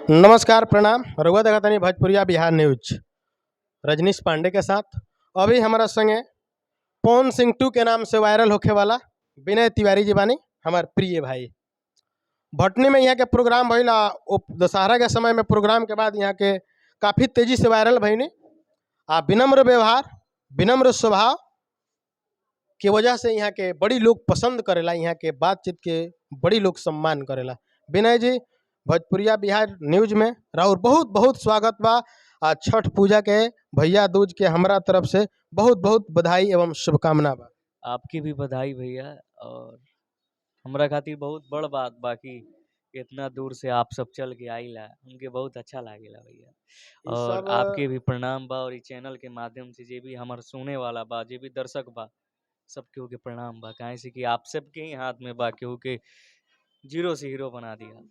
नमस्कार, प्रणाम। रउआ देखतानी भोजपुरिया बिहार न्यूज रजनीश पांडे के साथ। अभी हमारा संगे पवन सिंह 2 के नाम से वायरल होखे वाला विनय तिवारी जी बानी, हमार प्रिय भाई। भटनी में यहाँ के प्रोग्राम भइला, दशहरा के समय में प्रोग्राम के बाद यहाँ के काफ़ी तेजी से वायरल भइनी। विनम्र व्यवहार, विनम्र स्वभाव की वजह से यहाँ के बड़ी लोग पसंद करेला, यहाँ के बातचीत के बड़ी लोग सम्मान करेला। विनय जी, भोजपुरिया बिहार न्यूज में राउर बहुत बहुत स्वागत बा। छठ पूजा के भैया दूज के हमरा तरफ से बहुत बहुत बधाई एवं शुभकामना बा। आपकी भी बधाई भैया। और हमरा खातिर बहुत बड़ बात बाकी इतना दूर से आप सब चल के आइला, हमके बहुत अच्छा लागेला भैया। और आपके भी प्रणाम बा। और इस चैनल के माध्यम से जे भी हमार सुने वाला बा, जे भी दर्शक बा, सबके के प्रणाम बा। काहे से कि आप सबके ही हाथ में बा केहू के जीरो से हीरो बना दिया।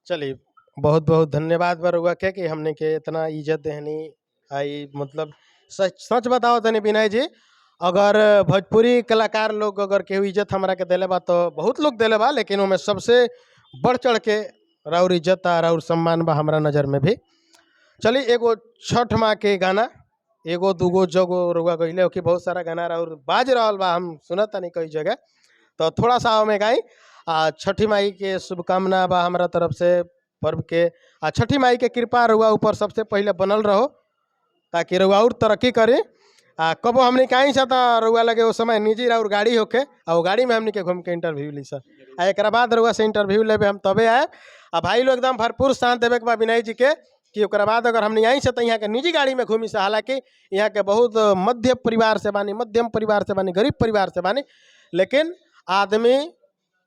चलिए, बहुत बहुत धन्यवाद बा रउआ के कि हमने के इतना इज्जत देहनी आई। मतलब सच सच बताओ तनी विनय जी, अगर भोजपुरी कलाकार लोग अगर केहू इज्जत हमरा के देले बा तो बहुत लोग देले बा, लेकिन उनमें सबसे बढ़ चढ़ के राउर इज्जत आ राउर सम्मान बा हमरा नज़र में भी। चलिए, एगो छठ माँ के गाना, एगो दूगो जगो रउआ गइले हो कि बहुत सारा गाना राउर बाज रहल बा, हम सुनत तनी कई जगह, तो थोड़ा सा में गाई। छठी माई के शुभकामना बा हमारा तरफ से पर्व के। छठी माई के कृपा रउआ ऊपर सबसे पहले बनल रहो, ताकि रउआ और तरक्की करे। कबो हमने कहीं से रउआ लगे उस समय निजी और गाड़ी होके, और गाड़ी में हमने के घूम के इंटरव्यू ली सर। एक बाद रउआ से इंटरव्यू लेबे हम तबे आए। भाई लोग एकदम भरपूर साथ देवे के बा विनय जी के, कि ओकरा बाद अगर हमने यहीं से तो यहाँ के निजी गाड़ी में घूमी से। हालांकि यहाँ के बहुत मध्य परिवार से बानी, मध्यम परिवार से बानी, गरीब परिवार से बानी, लेकिन आदमी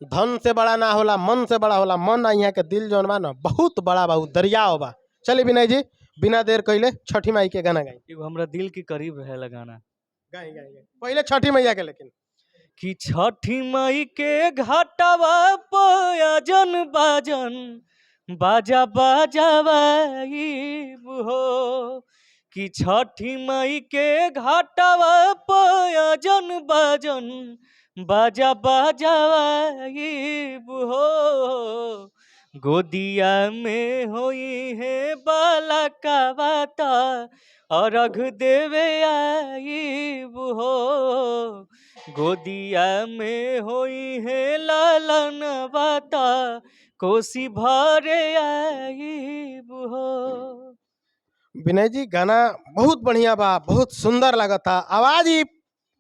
धन से बड़ा ना होला, मन से बड़ा होला। मन यहाँ के दिल जौन बा ना बहुत बड़ा बा, दरिया बा। चलिए विनय जी, बिना देर कइले छठी माई के गाना गाई। एगो हमरा दिल के करीब रहे गाना गाई गाई गाई पहले छठी मैया के। लेकिन कि छठी माई के घाटवा पयाजन बाजन बाजा बाजावाई हो। कि छठी माई के घाटवा पयाजन बाजन बाजा बाजावाई हो। गोदिया में होई है बाला का बाता अर्घ देवे आई हो। गोदिया में होई है लालन बाता कोसी भरे आई हो। विनय जी, गाना बहुत बढ़िया बा, बहुत सुंदर लगता। आवाज ही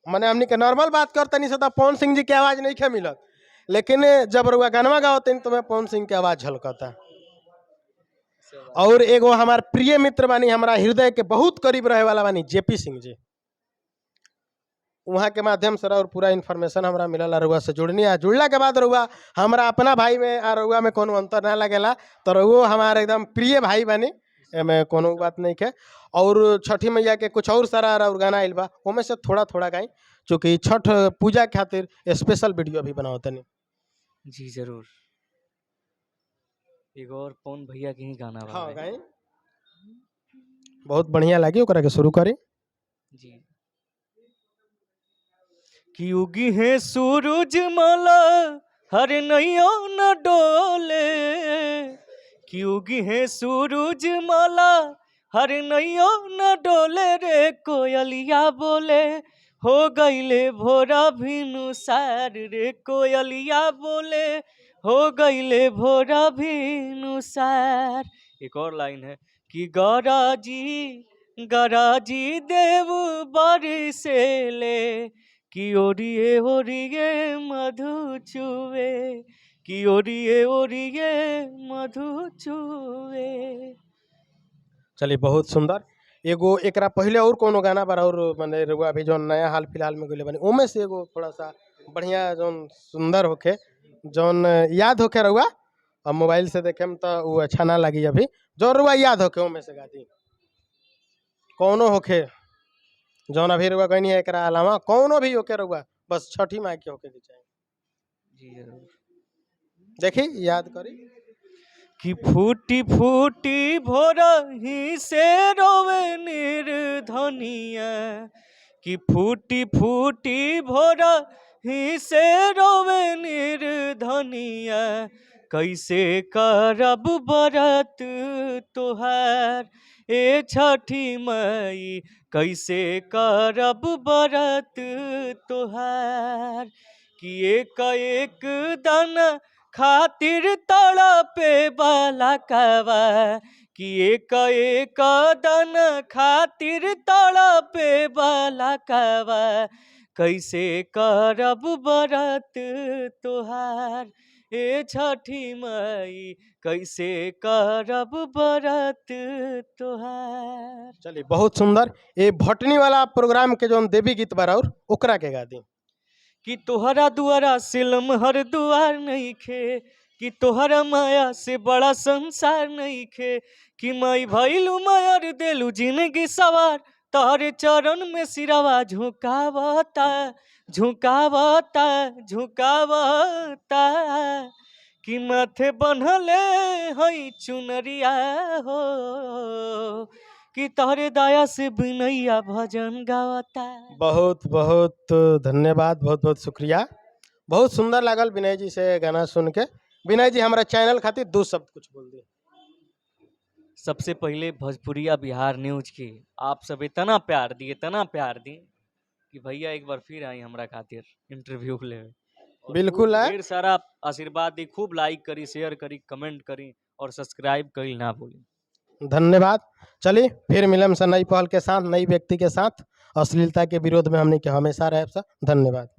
मैंने हमने के नॉर्मल बात करते नहीं सता, पवन सिंह जी की आवाज नहीं खे मिलत, लेकिन जब रुआ गानवा गाते तो मैं पवन सिंह की आवाज झलकता। और एगो हमार प्रिय मित्र बानी, हमारा हृदय के बहुत करीब रहे वाला बानी जेपी सिंह जी। वहाँ के माध्यम से और पूरा इन्फॉर्मेशन हमारा मिलल रुआ से जुड़नी है। जुड़ला के बाद रुआ हमारा अपना भाई में और रुआ में कोनो अंतर ना लगेला, तो रुआ हमारे एकदम प्रिय भाई बानी, में कोनो बात नहीं है। और छठी मैया के कुछ और सारा और गाना आइल बा, उनमें से थोड़ा थोड़ा गाई, चूँकि छठ पूजा खातिर स्पेशल वीडियो भी बनाओ तनी। जी जरूर, एक और पवन भैया के ही गाना बा। हाँ गाई, बहुत बढ़िया लगी, ओकरा के शुरू करी जी। कि उगी है सूरज माला हर नैया न डोले। कि उगी है सूरज माला हर नैया न डोले रे। कोयलिया बोले हो गईले भोरा भिनु सार रे। कोयलिया बोले हो गईले भोरा भिनु सार। एक और लाइन है कि गराजी देव बरसेले। कि ओरिए ओरिए मधु चुवे। कि ओरिए ओरिए मधु चुवे। चलिए, बहुत सुंदर। एगो एकरा पहले और कोनो गाना बार और मैंने रुआ अभी जो नया हाल फिलहाल में गइले बनी, उनमें से एगो थोड़ा सा बढ़िया जौन सुंदर होके, जौन याद होके रुआ, अब मोबाइल से देखेम तो वो अच्छा ना लगी। अभी जो रुआ याद होके उनमें से गा दी, कौनो होके जौन अभी रुआ गई है। एकरा अलावा कौनो भी होके रुआ, बस छठी माई के होके चाहिए। जी जरूर, देखी याद करी। कि फूटी फूटी भोरही से रोवे निर्धनिया। कि फूटी फूटी भोरही से रोवे निर्धनिया। कैसे करब बरत तोहार ए छठी मई, कैसे करब बरत तोहार। कि एक एक दाना खातिर तड़पे वाला कवा, कि एक एक दाना खातिर तड़पे वाला कवा, कैसे करब बरत तोहार ए छठी मई, कैसे करब बरत तोहार। चलिए बहुत सुंदर। ये भटनी वाला प्रोग्राम के जो देवी गीत बा और ओकरा के गा दी। कि तोहरा दुआरा से लमहर दुआर नहीं खे, कि तोहरा माया से बड़ा संसार नहीं खे, कि मई भइलू मयर देलू जिंदगी सवार, तारे चरण में सिरवा झुकावता झुकावता झुकावता। कि माथे बन्हले हई चुनरिया हो, कि तोहरे दया से बिनैया भजन गावता। बहुत बहुत धन्यवाद, बहुत बहुत शुक्रिया। बहुत सुंदर लागल विनय जी से गाना सुन के। विनय जी हमारा चैनल खातिर दो शब्द कुछ बोल दी। सबसे पहले भोजपुरिया बिहार न्यूज की आप सब इतना प्यार दिए, इतना प्यार दिए कि भैया एक बार फिर आई हमरा खातिर इंटरव्यू ले। बिल्कुल है। ढेर सारा आशीर्वाद दी, खूब लाइक करी, शेयर करी, कमेंट करी और सब्सक्राइब करी ना भूली। धन्यवाद। चलिए फिर मिलम से नई पहल के साथ, नई व्यक्ति के साथ। अश्लीलता के विरोध में हमने के हमेशा रहे। धन्यवाद।